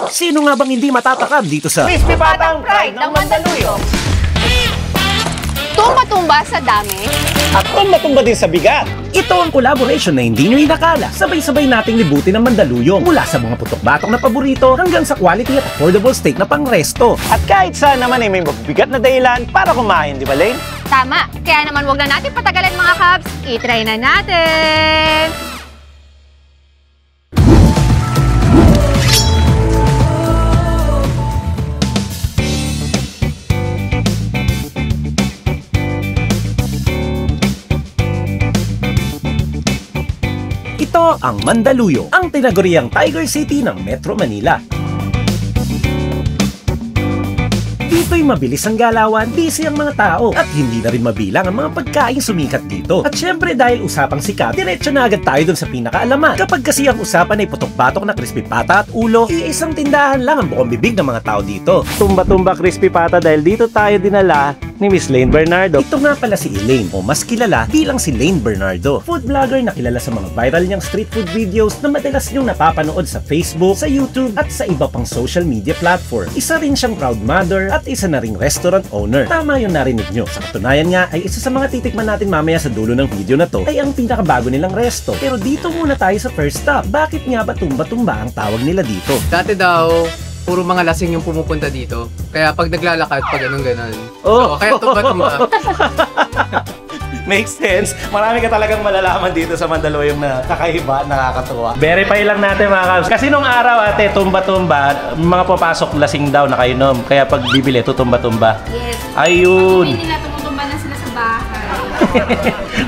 Sino nga bang hindi matatakam dito sa Crispy Patang Pride ng Mandaluyong. Tumba-tumba sa dami. At tumba-tumba din sa bigat. Ito ang collaboration na hindi nyo inakala. Sabay-sabay nating libutin ang Mandaluyong. Mula sa mga putok-batok na paborito hanggang sa quality at affordable steak na pang-resto. At kahit saan naman ay may mabigat na dahilan para kumain, di ba, Lane? Tama. Kaya naman wag na natin patagalan mga Cubs. I-try na natin. Ito ang Mandaluyong, ang tinaguriang Tiger City ng Metro Manila. Dito'y mabilis ang galawan, busy ang mga tao, at hindi na rin mabilang ang mga pagkain sumikat dito. At syempre dahil usapang sikat, diretso na agad tayo dun sa pinakaalaman. Kapag kasi ang usapan ay putok-batok na crispy pata at ulo, iisang tindahan lang ang buong bibig ng mga tao dito. Tumba-tumba crispy pata dahil dito tayo dinala ni Miss Lane Bernardo. Ito nga pala si Elaine, o mas kilala bilang si Lane Bernardo. Food vlogger na kilala sa mga viral niyang street food videos na madalas niyong napapanood sa Facebook, sa YouTube, at sa iba pang social media platform. Isa rin siyang proud mother at isa na ring restaurant owner. Tama yung narinig nyo. Sa katunayan nga ay isa sa mga titikman natin mamaya sa dulo ng video na to ay ang pinakabago nilang resto. Pero dito muna tayo sa first stop. Bakit nga ba tumba-tumba ang tawag nila dito? Dati daw, puro mga lasing yung pumupunta dito. Kaya pag naglalakad, pag ganun-ganon. Oh. Kaya tumba-tumba. Makes sense. Marami ka talagang malalaman dito sa Mandaluyong na kakaiba, nakakatuwa. Verify lang natin mga Cubs. Kasi nung araw ate, tumba-tumba, mga papasok lasing daw nakainom. Kaya pag bibili, tutumba-tumba. Yes. Ayun. Hindi nila tumutumba na sila sa bahay.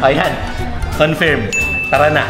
Ayan. Confirm. Tara na.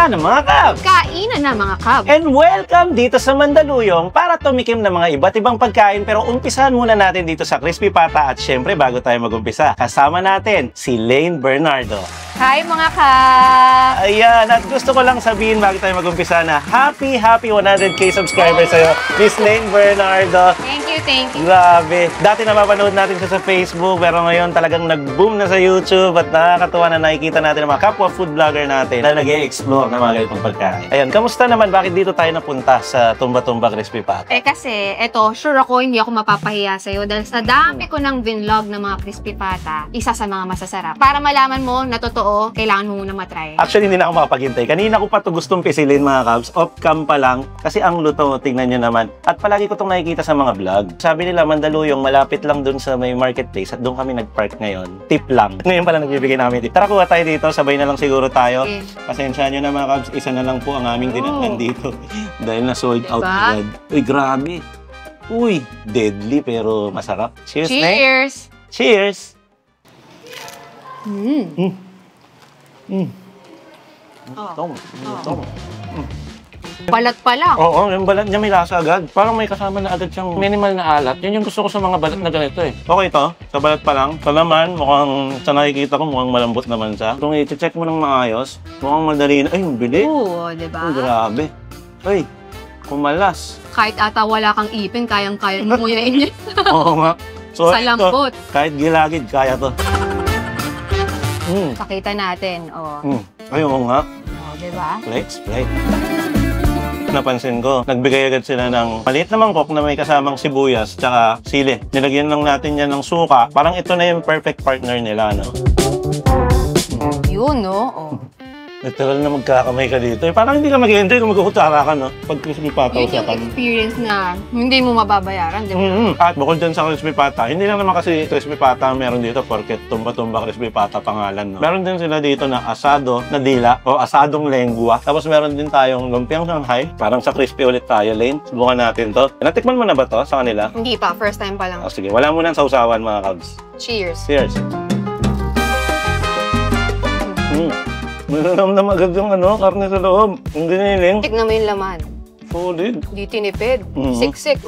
Ano mga Cubs? Kainan na mga Cubs. And welcome dito sa Mandaluyong para tumikim ng mga iba't ibang pagkain. Pero umpisahan muna natin dito sa Crispy Pata. At syempre, bago tayo mag-umpisa, kasama natin si Lane Bernardo. Hi mga Cubs. Ayan, at gusto ko lang sabihin bago tayo mag-umpisa na happy 100k subscribers sa'yo, Miss Lane Bernardo. Thank you. Grabe. Dati napapanood natin siya sa Facebook, pero ngayon talagang nag-boom na sa YouTube at nakakatuwa na nakikita natin ang mga kapwa food vlogger natin na nag-e-explore ng mga ganitong pagkain. Ayan, kamusta naman? Bakit dito tayo napunta sa Tumba-Tumba Crispy Pata? Kasi, sure ako hindi ako mapapahiya sa'yo dahil sa dami ko ng vinlog ng mga crispy pata, isa sa mga masasarap. Para malaman mo na totoo, kailangan mo muna matry. Actually, hindi na ako makapaghintay. Kanina ko pa ito gustong pisilin mga Cubs. Off-cam pa lang. Kasi ang luto, tingnan nyo naman. At palagi ko itong nakikita sa mga vlog. Sabi nila, Mandaluyong, malapit lang dun sa may marketplace at doon kami nag-park ngayon. Tip lang. Ngayon pala nagbibigay namin tip. Tara, kuha tayo dito. Sabay na lang siguro tayo. Okay. Pasensya nyo na mga Cubs. Isa na lang po ang aming dinatnan dito. Dahil na sold out Diba? agad. Uy, grabe. Uy, deadly pero masarap. Cheers, Nay. Cheers! Cheers! Balat pa lang. Oo, yung balat niya may lasa agad. Parang may kasama na agad siyang minimal na alat. Yan yung gusto ko sa mga balat na ganito eh. Okay to, sa balat pa lang. Ito naman, mukhang sa nakikita ko, mukhang malambot naman siya. Kung i-check mo ng maayos, mukhang madali na. Ay, ang bilis. Oo, diba? Ang grabe. Ay, kumalas. Kahit ata wala kang ipin, kayang-kaya mo nguyain yan. Oo nga. So, Sa lambot. ito, kahit gilagid, kaya to. Pakita natin, Ayun nga. Diba? Plate. Napansin ko, nagbigay agad sila ng maliit na mangkok na may kasamang sibuyas tsaka sili. Nilagyan lang natin yan ng suka. Parang ito na yung perfect partner nila, no? Yun, no? Literal na magkakamay ka dito. Parang hindi ka mag-enjoy kung magkukutsara ka, no? Pag crispy pata Yun yung experience na hindi mo mababayaran, diba? At bukod dyan sa crispy pata, hindi lang naman kasi crispy pata meron dito porket tumba-tumba crispy pata pangalan, no? Meron din sila dito na asado na dila o asadong lengua. Tapos meron din tayong lumpiang Shanghai. Parang sa crispy ulit tayo, Lane. Subukan natin to. Natikman mo na ba to sa kanila? Hindi pa, first time pa lang. Sige, wala mo nang sausawan mga Cubs. Cheers! Cheers! Malamdam agad yung karne sa loob. Ang giniling. Tignan mo yung laman. Solid. Di tinipid. Siksik,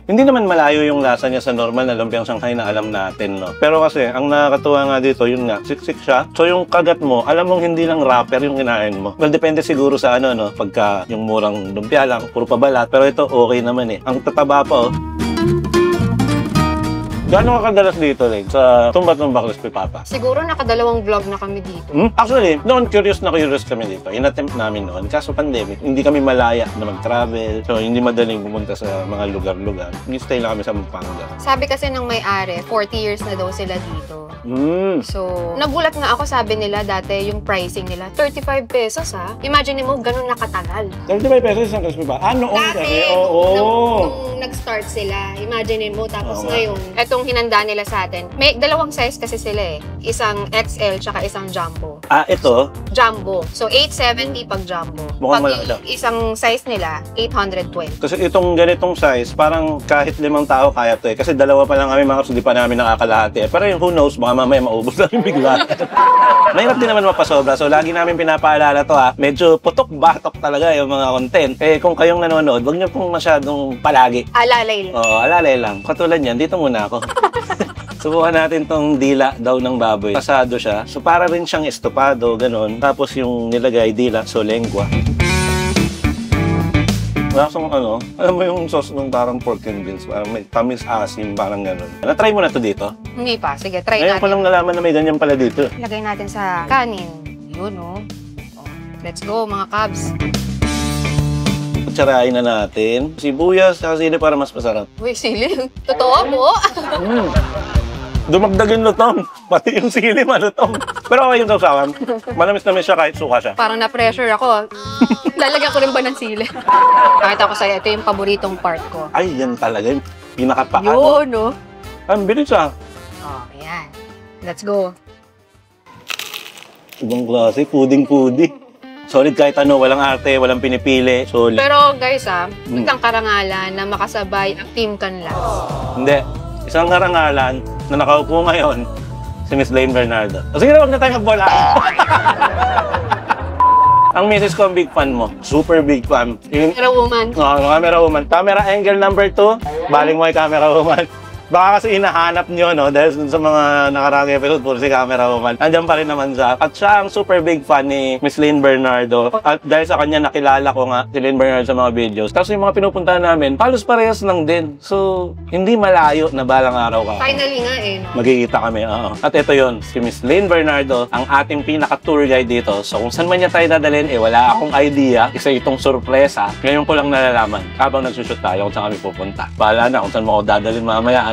Hindi naman malayo yung lasa niya sa normal na lumpiang Shanghai na alam natin, no? Pero kasi, ang nakakatuwa nga dito, yun nga, siksik siya. So yung kagat mo, alam mong hindi lang wrapper yung kinain mo. Well, depende siguro sa no? Pagka yung murang lumpia lang, puro pabalat. Pero ito, okay naman eh. Ang tataba pa, Gaano ka kadalas dito, Leg, sa Tumba-Tumba Crispy Pata? Siguro nakadalawang vlog na kami dito. Actually, noon curious kami dito. In-attempt namin noon. Kaso pandemic, hindi kami malaya na mag-travel. So, hindi madaling pumunta sa mga lugar-lugar. Stay lang kami sa Pampanga. Sabi kasi ng may-ari, 40 years na daw sila dito. So, nagulat nga ako, sabi nila dati yung pricing nila, 35 pesos ha. Imagine mo, ganun nakatagal. 35 pesos isang crispy pata? Noon kasi, oo. Nung nag-start sila, imagine mo, tapos ngayon, etong hinanda nila sa atin, may dalawang size kasi sila eh. Isang XL tsaka isang jumbo. Ito? Jumbo. So, 870 pag jumbo. Mukhang Pag malaki. isang size nila, 820. Kasi itong ganitong size, parang kahit 5 tao kaya to eh. Kasi dalawa pa lang kami mga kaps, hindi pa namin nakakalahati eh. Pero yung who knows, baka mamaya maubos namin bigla. Mahirap din naman mapasobra. So, lagi namin pinapaalala to ha. Medyo putok-batok talaga yung mga content. Eh, kung kayong nanonood, wag niyo pong masyadong palagi. Alalay lang. Oo, alalay lang. Katulad yan, dito muna ako. Subukan natin tong dila daw ng baboy. Pasado siya. So, para rin siyang estopado, ganun. Tapos yung nilagay dila, so lengua. Lasang alam mo yung sauce ng parang pork and beans, parang may tamis asim, parang ganun. Na-try mo na to dito? Hindi pa. Sige, try Ngayon natin. ko lang nalaman na may ganyan pala dito. Lagay natin sa kanin. Yun, no? Oh, let's go, mga kabs. Kutsarain na natin. Sibuyas, saka sili para mas masarap. Uy, sili. Totoo po. Dumagdagin lutong. Pati yung sili malutong. Pero okay yung sausawan. Manamis-namis siya kahit suka siya. Parang na-pressure ako. Lalagyan ko rin ba ng sili? Kahit ako sa'yo, ito yung paboritong part ko. Ay, yan talaga yung pinakapaan. Yun, no? Ang bilis ah. Oh, ayan. Let's go. Ibang klase, puding-pudi. Solid kahit ano, walang arte, walang pinipili. Solid. Pero guys, isang karangalan na makasabay ang Team Canlas. Hindi. Isang karangalan na nakaupo ngayon, si Miss Lane Bernardo. O sige na, huwag na tayo magbola. Ang misis ko, ang big fan mo. Super big fan. Pero woman. Camera woman. Camera angle number 2. Baling mo ay camera woman. Baka kasi hinahanap nyo, no? Dahil sa mga nakarang episode, puro si camera woman. Andiyan pa rin naman siya. At siya ang super big fan ni Miss Lane Bernardo. At dahil sa kanya, nakilala ko nga si Lane Bernardo sa mga videos. Tapos yung mga pinupuntahan namin, halos parehas lang din. So, hindi malayo na balang araw ka. Finally nga eh. Magkikita kami, oo. At ito yon, si Miss Lane Bernardo, ang ating pinaka-tour guide dito. So, kung saan man niya tayo dadalhin, wala akong idea. Isa itong sorpresa. Ngayon ko lang nalalaman habang nagsushoot tayo kung saan kami pupunta. Bahala na kung saan mo ako dadalhin mamaya,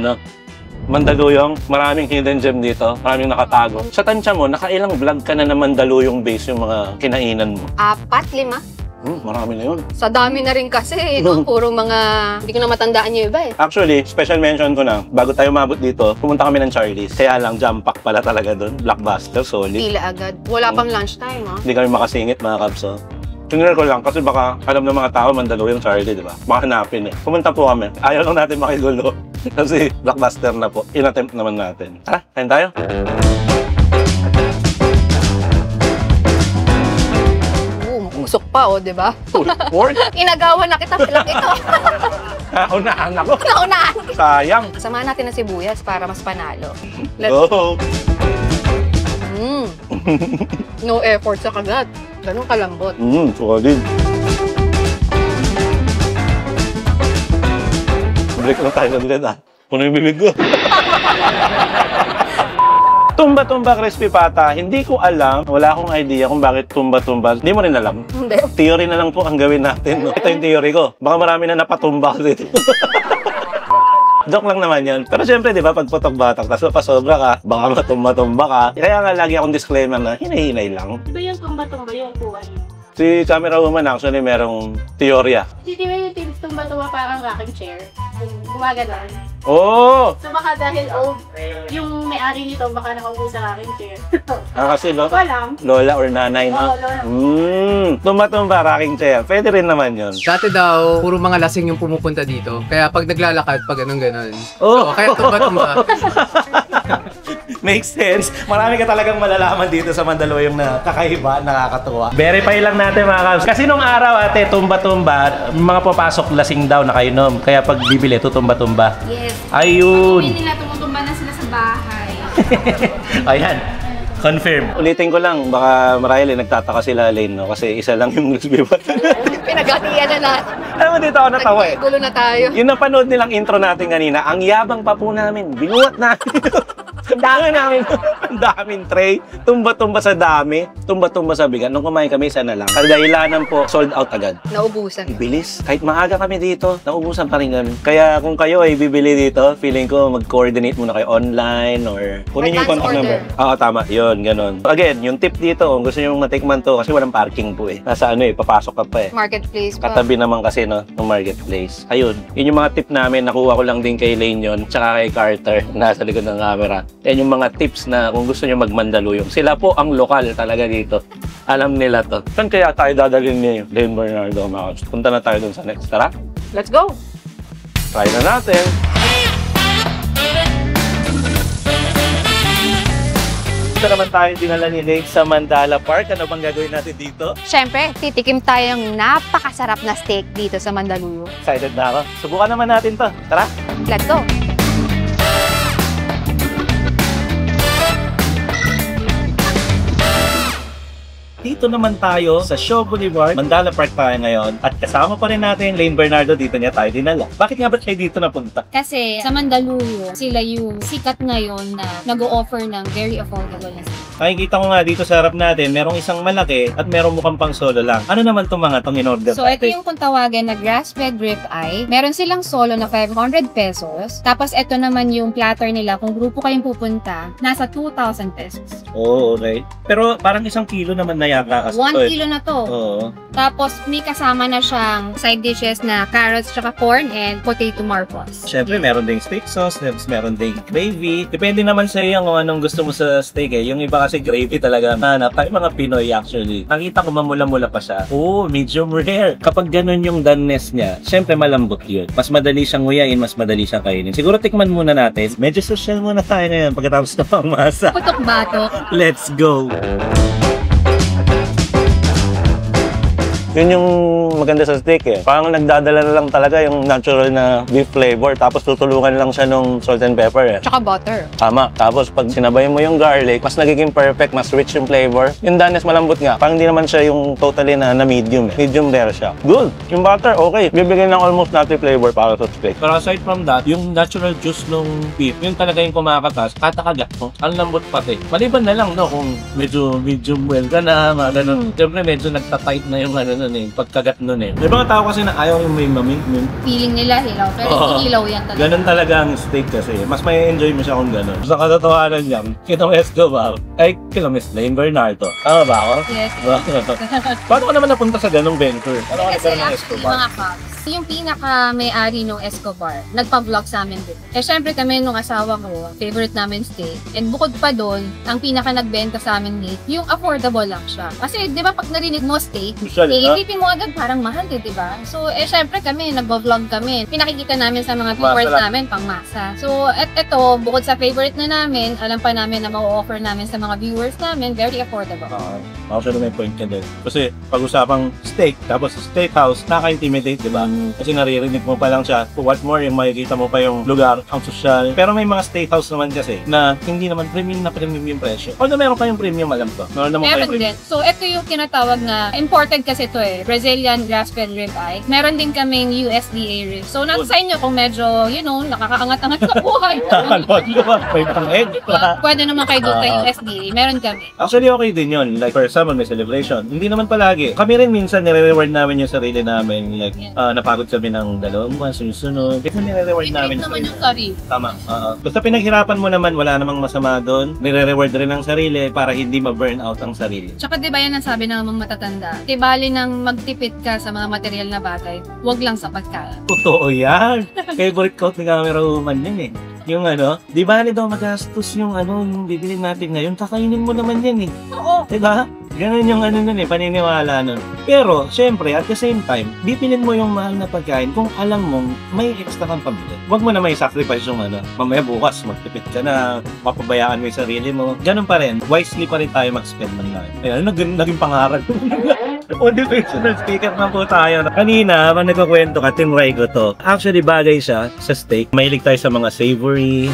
Mandaluyong, maraming hidden gem dito, maraming nakatago. Sa tansya mo, nakailang vlog ka na na Mandaluyong base yung mga kinainan mo? 4, 5. Marami na yun. Sa dami na rin kasi, no? Puro mga, hindi ko na matandaan yung iba eh. Actually, special mention ko na, bago tayo mabot dito, pumunta kami ng Charlie's. Kaya lang, jam pack pala talaga doon. Blockbuster, solid. Pila agad. Wala pang lunchtime, Hindi kami makasingit, mga kabso. Tinira ko lang kasi baka alam ng mga tao Mandaluyong Charlie, di ba? Baka hanapin eh. Pumunta po kami. Ayaw lang natin makigulo. Kasi blockbuster na po. In-attempt naman natin. Tara, kain tayo. Usok pa, di ba? Pork? Inagawan na kita lang ito. Naunaan ako. Naunaan. Sayang. Samahan natin ng sibuyas para mas panalo. Go! No effort sa kagat. Ganun kalambot. Solid. Break lang tayo saglit Puno yung bibig ko. Tumba-tumba crispy pata, hindi ko alam, wala akong idea kung bakit tumba-tumba. Hindi mo rin alam. Hindi. Theory na lang po ang gawin natin. Ito yung theory ko. Baka marami na napatumba kasi dito. Joke lang naman yan. Pero syempre, di ba, pag putok-batok, tapos pasobra ka, baka matumba-tumba ka. Kaya nga lagi akong disclaimer na hinay-hinay lang. Diba yung tumba-tumba yung kuha niyo? Si camera woman actually merong teorya. Di ba yung tumba-tumba parang rocking chair? Gumaganon. Oo! So baka dahil old, yung may-ari nito baka nakaupo sa rocking chair. Kasi Walang. lola or nanay, no? Oo, lola. Tumba-tumba, rocking chair. Pwede rin naman yun. Dati daw, puro mga lasing yung pumupunta dito. Kaya pag naglalakad, pag ganun-ganon. Oh. So, kaya tumba-tumba. Makes sense. Marami ka talagang malalaman dito sa Mandaluyong na kakaiba, nakakatuwa. Verify lang natin mga kabs. Kasi nung araw ate, tumba-tumba, mga papasok lasing daw nakainom. Kaya pag bibili, tutumba-tumba. Yes. Ayun. Hindi nila tumutumba na sila sa bahay. Ayan. Confirm. Ulitin ko lang, baka marahil nagtataka sila Lane, no? Kasi isa lang yung crispy pata. Pinagatian na lahat. Alam mo, dito ako natawa eh. Gulo na tayo. Yung napanood nilang intro natin kanina, ang yabang pa po namin. Binuhat namin. Ang dami namin. Ang daming tray. Tumba-tumba sa dami. Tumba-tumba sa bigat. Nung kumain kami, isa na lang. Kadahilanan po, sold out agad. Naubusan. Bilis. Kahit maaga kami dito, naubusan pa rin kami. Kaya kung kayo ay bibili dito, feeling ko mag-coordinate muna kayo online or kunin yung Advance contact number. order. Oo, tama. Yun, ganun. Again, yung tip dito, kung gusto nyo matikman to, kasi walang parking po eh. Nasa ano eh, papasok ka pa eh. Marketplace pa. Katabi naman kasi no, ng marketplace. Ayun, yun yung mga tip namin. Nakuha ko lang din kay Lane yun, tsaka kay Carter, nasa likod ng camera. Yan yung mga tips na kung gusto nyo magmandaluyong. Sila po ang lokal talaga dito. Alam nila to. Saan kaya tayo dadalhin ni Lane Bernardo? Punta na tayo dun sa next. Tara, Let's go! try na natin. Ito naman tayo dinala ni Lane sa Mandala Park. Ano bang gagawin natin dito? Siyempre, titikim tayo ng napakasarap na steak dito sa Mandaluyong. Excited na ako. Subukan naman natin to. Tara! Let's go! Dito naman tayo sa Shaw Boulevard, Mandala Park tayo ngayon. At kasama pa rin natin Lane Bernardo, dito niya tayo dinala. Bakit nga ba kayo dito napunta? Kasi sa Mandaluyong, sila yung sikat ngayon na nag-o-offer ng very affordable na steak. Nakikita ko nga dito sa harap natin, merong isang malaki at merong mukhang pang solo lang. Ano naman itong mga itong in-order? So, ito yung kung tawagin na grass-fed ribeye. Meron silang solo na 500 pesos. Tapos, ito naman yung platter nila. Kung grupo kayong pupunta, nasa 2,000 pesos. Oo, okay. Pero parang isang kilo naman na yata. 1 kilo na to. Oo. Tapos, may kasama na siyang side dishes na carrots, tsaka corn, and potato marbles. Siyempre, meron ding steak sauce, meron ding gravy. Depende naman sa iyo kung anong gusto mo sa steak eh. Yung iba kasi gravy talaga hanap. Tayo mga Pinoy actually. Nakita ko mamula-mula pa siya. Oo, medium rare. Kapag ganun yung doneness niya, siyempre malambot yun. Mas madali siyang nguyain, mas madali siyang kainin. Siguro tikman muna natin. Medyo social muna tayo ngayon pagkatapos na pangmasa. Putok-batok. Let's go! Yun yung maganda sa steak eh. Parang nagdadala na lang talaga yung natural na beef flavor tapos tutulungan lang siya nung salt and pepper eh. Tsaka butter. Tama. Tapos pag sinabay mo yung garlic, mas nagiging perfect, mas rich yung flavor. Yung danes malambot nga. Parang hindi naman siya yung totally na medium eh. Medium rare siya. Good! Yung butter, okay. Bibigyan ng almost native flavor para sa steak. Pero aside from that, yung natural juice ng beef, yun talaga yung kumakatas, katakagat mo. Ang lambot pati. Maliban na lang, no, kung medyo medium well ka na, mga ganun. Siyempre, medyo nagtatight na yung ano nun eh, pagkagat nun eh. May mga tao kasi na ayaw yung may mamingming. Feeling nila hilaw. Pero Oo. hindi hilaw yan talaga. Ganun talaga ang steak kasi. Mas may enjoy mo siya kung ganun. Sa katotohanan niyan, kitang Escobar, ay kila Miss Lane Bernardo. Tama ba ako? Yes. Paano ka naman napunta sa ganung venture? Paano ka Kasi nagkaroon ng actually, Escobar? mga Cubs, yung pinaka-may-ari ng Escobar, nagpa-vlog sa amin din. Eh, syempre kami nung asawa ko, favorite namin steak. And bukod pa doon, ang pinaka-nagbenta sa amin dito, yung affordable lang siya. Kasi, di ba, pag narinig mo steak, Social, eh, ha? isipin mo agad parang mahal, di ba? So, syempre kami, nagpa-vlog kami. Pinakikita namin sa mga viewers Masarap. namin, pang masa. So, eto, bukod sa favorite na namin, alam pa namin na ma-offer namin sa mga viewers namin, very affordable. Actually, may point ka din. Kasi pag-usapang steak, tapos steakhouse, nakaka-intimidate, di ba? Kasi naririnig mo pa lang siya. What more, yung makikita mo pa yung lugar, ang sosyal. Pero may mga steakhouse naman kasi na hindi naman premium na premium yung presyo. Although meron kayong premium, alam ko. Meron naman Meron kayong premium. din. So, ito yung tinatawag na imported kasi to eh. Brazilian grass-fed ribeye. Meron din kaming USDA rib. So, nasa sa inyo kung medyo, you know, nakakaangat-angat sa buhay. May pang-egg pa. Pwede naman kayo doon sa USDA. Meron kami. Actually, okay din yun. Like, for example, may celebration. Hindi naman palagi. Kami rin minsan, nire-reward namin yung sarili namin. Like, napagod kami ng 2 buwan, susunod. Kasi nire-reward namin. Ito naman yung sarili. Tama. Basta pinaghirapan mo naman, wala namang masama doon. Nire-reward rin ang sarili para hindi ma-burn out ang sarili. Tsaka diba yan ang sabi ng mga matatanda? Di bali nang magtipid ka sa mga material na bagay, wag lang sa pagkain. Totoo yan. Favorite quote ni Camera Woman yun eh. Yung ano, di ba daw magastos yung ano, yung bibili natin ngayon, kakainin mo naman yan eh. Oo. Diba? Ganun yung ano nun eh, paniniwala nun. Pero, syempre, at the same time, bipilin mo yung mahal na pagkain kung alam mong may extra kang pabili. Huwag mo na may sacrifice yung ano. Mamaya bukas, magtipid ka na, mapabayaan mo yung sarili mo. Ganun pa rin. Wisely pa rin tayo mag-spend ng life. Ayan, naging pangarap. Motivational speaker na po tayo. Kanina, habang nagkakwento ka, tinry ko to. Actually, bagay siya sa steak. Mahilig tayo sa mga savory.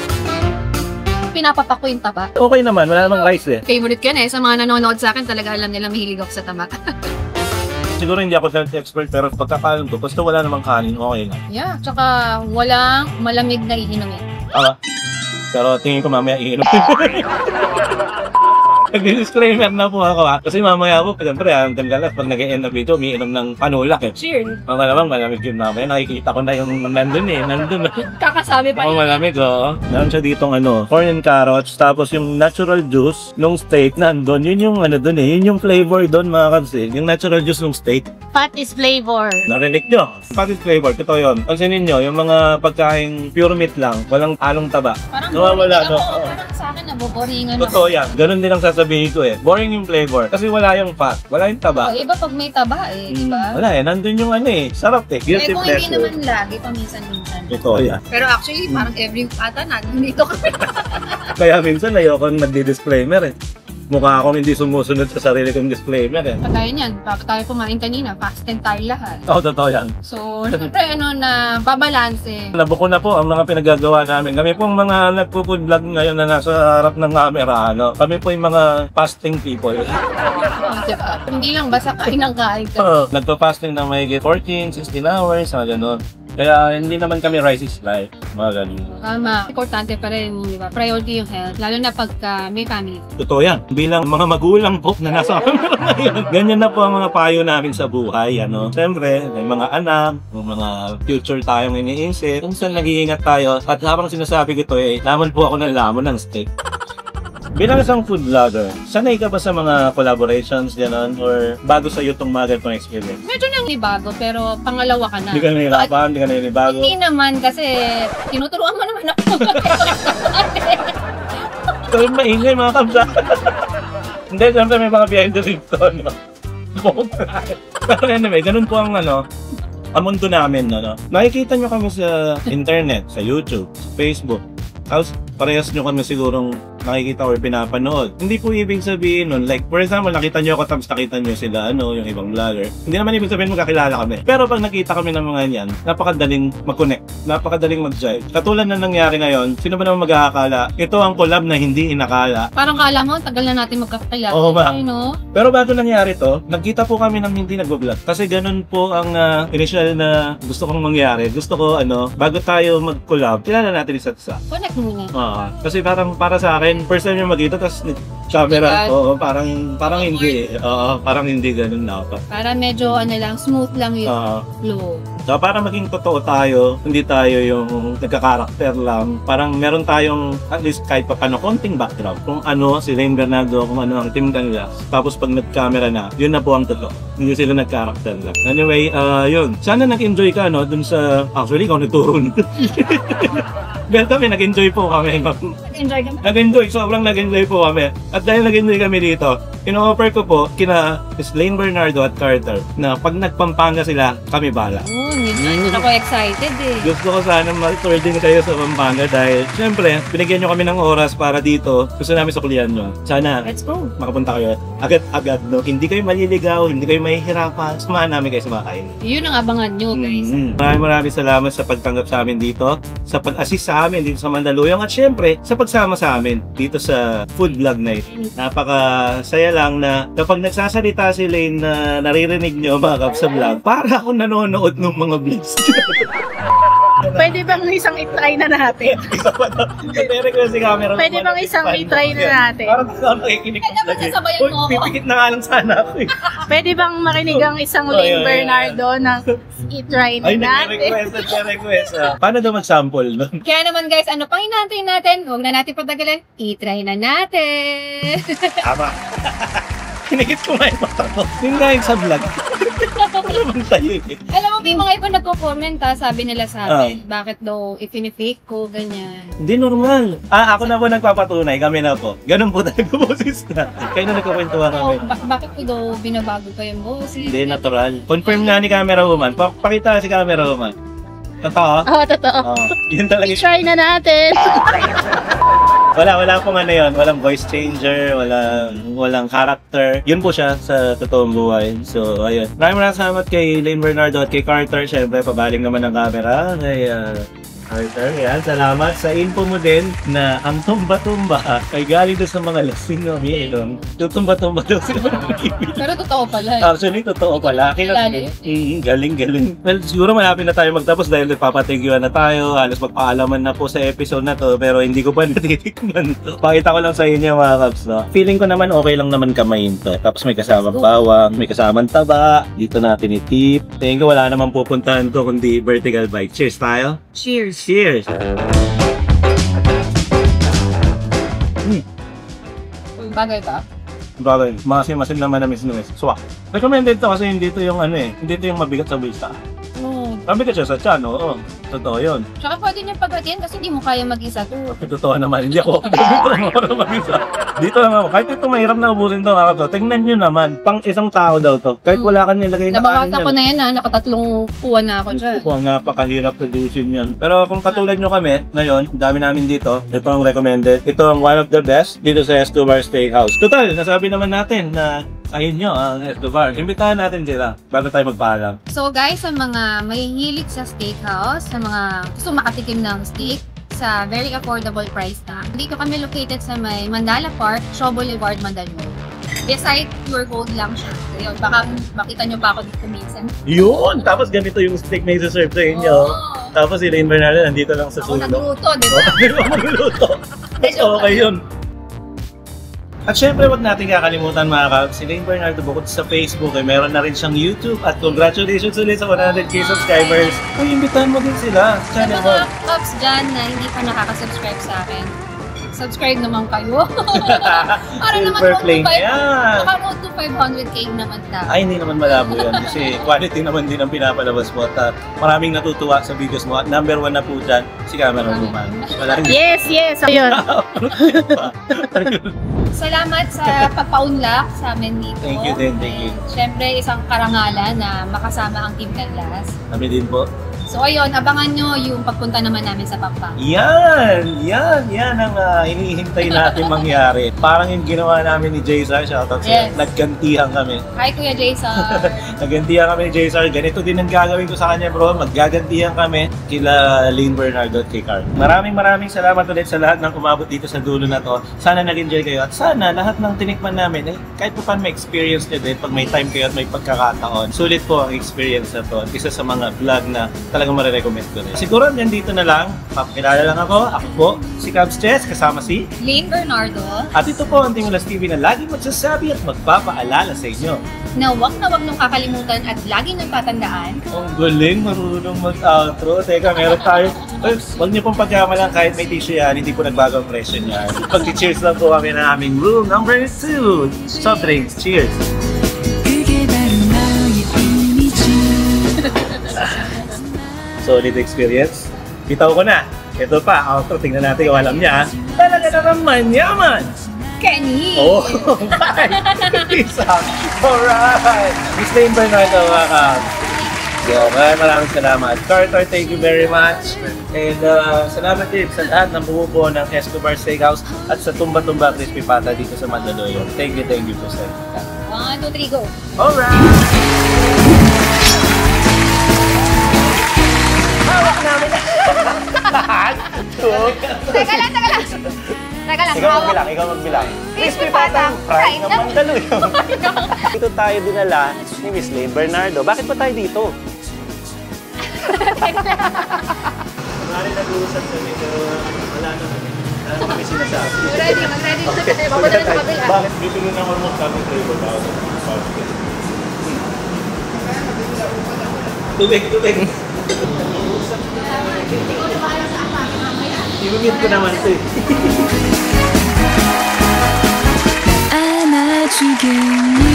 pinapapak ko yung taba. Okay naman, wala namang rice eh. Favorite ko na eh. Sa mga nanonood sa akin, talaga alam nila mahilig ako sa taba. Siguro hindi ako self-expert, pero pagkakalam ko, basta wala namang kanin, okay na. Yeah, tsaka walang malamig na iinumin. Pero tingin ko mamaya iinom. Nag-disclaimer na po ako ha. Kasi mamaya po, siyempre, hanggang galas, pag nag-end up dito, umiinom ng panulak eh. Cheers! Mga naman, malamig yun mamaya. Nakikita ko na yung nandun eh. Nandun. Kakasabi pa Oo, malamig oh. Meron siya ditong corn and carrots, tapos yung natural juice nung steak nandun. Yun yung dun eh. Yun yung flavor dun mga kabs eh. Yung natural juice nung steak. Patis flavor. Narinig nyo? Patis flavor. Ito yun. Pansinin nyo, yung mga pagkain pure meat lang, walang along taba. Parang Nawawala, boring. no? Ako, parang sa akin, naboboringan ako. Totoo yan. Ganun din ang sasabihin ko eh. Boring yung flavor. Kasi wala yung fat. Wala yung taba. Oh, iba pag may taba eh, di ba? Wala eh. Nandun yung sarap eh. Guilty Kung hindi pleasure. naman lagi, paminsan-minsan. Totoo yan. Pero actually, parang every ata nandito kami. Kaya minsan ayoko nagdi-disclaimer eh. Mukha akong hindi sumusunod sa sarili kong disclaimer eh. Kagaya niyan, bago tayo kumain kanina, fasted tayo lahat. Oo, totoo yan. So, syempre na babalanse. Nabuko na po ang mga pinagagawa namin. Kami pong mga nagpo-food vlog ngayon na nasa harap ng camera, Kami po yung mga fasting people. Diba? Hindi lang basta kain ng kain. Nagpa-fasting ng may 14, 16 hours, mga ganun. Kaya hindi naman kami rice is life, mga ganun. Tama. Importante pa rin, di ba? Priority yung health. Lalo na pagka may family. Totoo yan. Bilang mga magulang po na nasa camera ngayon. Ganyan na po ang mga payo namin sa buhay, Siyempre, may mga anak, may mga future tayong iniisip. Kung saan nag-iingat tayo. At habang sinasabi ko ito laman po ako ng lamon ng steak. Bilang isang food vlogger, sanay ka ba sa mga collaborations, gano'n? Or bago sa iyo itong mga ganitong experience? Medyo nang libago, pero pangalawa ka na. Hindi ka nahihirapan, hindi ka nahihirabago. Hindi naman kasi tinuturuan mo naman ako. Ito yung maingay mga kabsa. Hindi, siyempre may mga behind the scenes to, Pero anyway, ganun po ang ang mundo namin, Nakikita nyo kami sa internet, sa YouTube, sa Facebook. Tapos parehas nyo kami sigurong nakikita or pinapanood. Hindi po ibig sabihin nun, like for example, nakita nyo ako tapos nakita nyo sila, yung ibang vlogger. Hindi naman ibig sabihin magkakilala kami. Pero pag nakita kami ng mga yan, napakadaling mag-connect, napakadaling mag-jive. Katulad na nangyari ngayon, sino ba naman mag-aakala? Ito ang collab na hindi inakala. Parang kala mo, tagal na natin magkakilala. Oo ba? No? Pero bago nangyari to, nagkita po kami ng hindi nagbablog. Kasi ganun po ang initial na gusto kong mangyari. Gusto ko, bago tayo mag-collab, kilala natin isa't isa. Connect muna. Kasi parang para sa akin, first time yung magkita, tapos camera, parang hindi. Parang hindi ganun na ako. Para medyo smooth lang yung flow. So para maging totoo tayo, hindi tayo yung nagka-character lang. Parang meron tayong at least kahit pa paano konting background. Kung si Lane Bernardo, kung ano ang team kanila. Tapos pag nag-camera na, yun na po ang totoo. Hindi sila nag-character lang. Anyway, yun. Sana nag-enjoy ka dun sa, actually ikaw nagturo. Well, kami, nag-enjoy po kami. Nag-enjoy kami. Nag-enjoy, sobrang nag-enjoy po kami. At dahil nag-enjoy kami dito, ino-offer ko po kina Lane Bernardo at Carter na pag nagpampanga sila, kami bala. Ako excited eh. Gusto ko sana ma-tour din kayo sa Pampanga dahil syempre, binigyan nyo kami ng oras para dito. Gusto namin suklihan nyo. Sana Let's go. makapunta kayo agad-agad. Hindi kayo maliligaw, hindi kayo mahihirapan. Samahan namin kayo sumakain. Yun ang abangan nyo, guys. Maraming salamat sa pagtanggap sa amin dito, sa pag-assist sa amin dito sa Mandaluyong at syempre sa pagsama sa amin dito sa food vlog na ito. Napaka-saya lang na kapag nagsasalita si Lane na naririnig nyo mga kap sa vlog, para ako nanonood ng mga vlogs. Pwede bang isang itry na natin? Nagre-request si camera. Pwede bang isang itry na natin? Parang ako nakikinig Pwede ba sasabayan mo ako? Pipikit na nga lang sana ako eh. Pwede bang marinig ang isang Lane Bernardo na itry na Ay, natin? nagre-request. Paano daw mag-sample nun? Kaya naman guys, ano pang hinahintay natin? Huwag na natin patagalin. I-try na natin. Tama. Kinikit ko nga yung mata ko. Yung nga yung sa vlog. Ano bang tayo eh? Alam mo, may mga iba nagko-comment sabi nila sa akin, bakit daw ipinifake ko, ganyan. Hindi normal. Ako na po nagpapatunay. Kami na po. Ganun po talaga boses na. Kayo na nagkukwentuhan kami. Bakit ko daw binabago pa yung boses? Hindi, natural. Confirm nga ni camera woman. Pakita si camera woman. Totoo? Oo, totoo. Yun talaga. I-try na natin. Wala pong yun. Walang voice changer, walang character. Yun po siya sa totoong buhay. So, ayun. Maraming salamat kay Lane Bernardo at kay Carter. Siyempre, pabaling naman ang camera. Kay Arthur, yan. Salamat sa info mo din na ang tumba-tumba ay galing doon sa mga lasing na umiinom. Tutumba-tumba daw sila ng ibig. Pero totoo pala. Actually, totoo pala. Galing. Well, siguro malapit na tayo magtapos dahil nagpapatigyan na tayo. Halos magpaalaman na po sa episode na to, pero hindi ko pa natitikman to. Pakita ko lang sa inyo mga Cubs, no? Feeling ko naman okay lang naman kamayin to. Tapos may kasamang bawang, may kasamang taba. Dito natin itip. Tingin ko wala naman pupuntahan to kundi vertical bite. Cheers tayo. Cheers. Cheers! Bagay ka? Bagay, masin naman na misnumis. Swak. Recommended to kasi hindi to yung hindi to yung mabigat sa bulsa. Oo. Mabigat siya sa tiyan, oo. Totoo yun. Tsaka pwede niya paghatiin kasi hindi mo kaya mag-isa to. Totoo naman, hindi ako mag-isa. Dito lang ako. Kahit ito mahirap na ubusin to, to. Tingnan nyo naman, pang isang tao daw to. Kahit wala ka nilagay na kanin Nabawasan ko na yan nakatatlong kuha na ako dyan. Kung napakahirap production yan. Pero kung katulad nyo kami, ngayon, dami namin dito. Ito ang recommended. Ito ang one of the best dito sa Escobar Steakhouse. Total, nasabi naman natin na ayun nyo, ang Escobar. Imbitahan natin sila bago tayo magpaalam. So guys, sa mga mahihilig sa steakhouse, sa mga gusto makatikim ng steak, sa very affordable price na. Dito kami located sa may Mandala Park, Shaw Boulevard, Mandaluyong. Beside Pure Gold lang siya. Ayun, baka makita nyo pa ako dito minsan. Yun! Tapos ganito yung steak na isa-serve sa inyo. Tapos si Rain Bernardo nandito lang sa Ako sulok. nagluto, di ba? Di ba magluto? Okay yun. At syempre, wag natin kakalimutan mga Cubs, si Rain Bernardo bukod sa Facebook ay meron na rin siyang YouTube at congratulations ulit sa 100k subscribers. Uy, imbitahan mo din sila sa Sa channel mo. mga Cubs dyan na hindi pa nakaka-subscribe sa akin, subscribe naman kayo. Para naman Silver flame yan. makaroon to 500k naman na. Ay, hindi naman malabo yan kasi quality naman din ang pinapalabas mo at maraming natutuwa sa videos mo at number 1 na po dyan, si Camera Woman. Yes. Ayun. Salamat sa pagpaunlak sa amin dito. Thank you din, thank you. Siyempre, isang karangalan na makasama ang Team Canlas. Kami din po. So ayun, abangan nyo yung pagpunta naman namin sa Pampanga. Yan ang hinihintay natin mangyari. Parang yung ginawa namin ni Jaysar, shoutout sa'yo. Yes. Naggantihan kami. Hi Kuya Jason! Naggantihan kami ni Jaysar. Ganito din ang gagawin ko sa kanya bro. Maggagantihan kami kila Lane Bernardo at kay Carl. Maraming salamat ulit sa lahat ng umabot dito sa dulo na to. Sana nag-enjoy kayo at sana lahat ng tinikman namin kahit pa paano may experience nyo din pag may time kayo at may pagkakataon. Sulit po ang experience na to. Isa sa mga vlog na talagang marirecommend ko rin. Siguro dito na lang. Papakilala lang ako. Ako po, si Cubs Chess, kasama si Lane Bernardo, at ito po ang Tingulas TV na laging magsasabi at magpapaalala sa inyo. na wag nung kakalimutan at lagi nang tatandaan. Ang galing, marunong mag-outro. Teka, meron tayo. Huwag niyo pong pagkamalang kahit may tissue yan, hindi po nagbago ang presyo niyan. Pag-cheers lang po kami ng aming rule number 2. Soft drinks, cheers! Solid experience. Bitaw ko na. Ito pa, outro. Tingnan natin kung alam niya. Talaga naman yaman! Kenny! Oh, bye! Peace out! Alright! Miss Lane Bernardo, mga Cubs. So, maraming salamat. Carter, thank you very much. And salamat din sa lahat ng bumubuo ng Escobar Steakhouse at sa Tumba-Tumba Crispy Pata dito sa Mandaluyong. Thank you po sa inyo. 1, 2, 3, go! Alright! Hawak namin! Teka lang. Ikaw magbilang. Crispy Pata, Fry ng Mandaluyong. Dito tayo dinala ni Miss Lane Bernardo. Bakit ba tayo dito? Maraming nag-uusap kami pero wala naman. Ano kami sinasabi? Ready na tayo. Papadala sa kabila. Bakit dito nyo na hormone kami flavor ba? Tubig. I-mute ko naman ito eh. 안아주겠니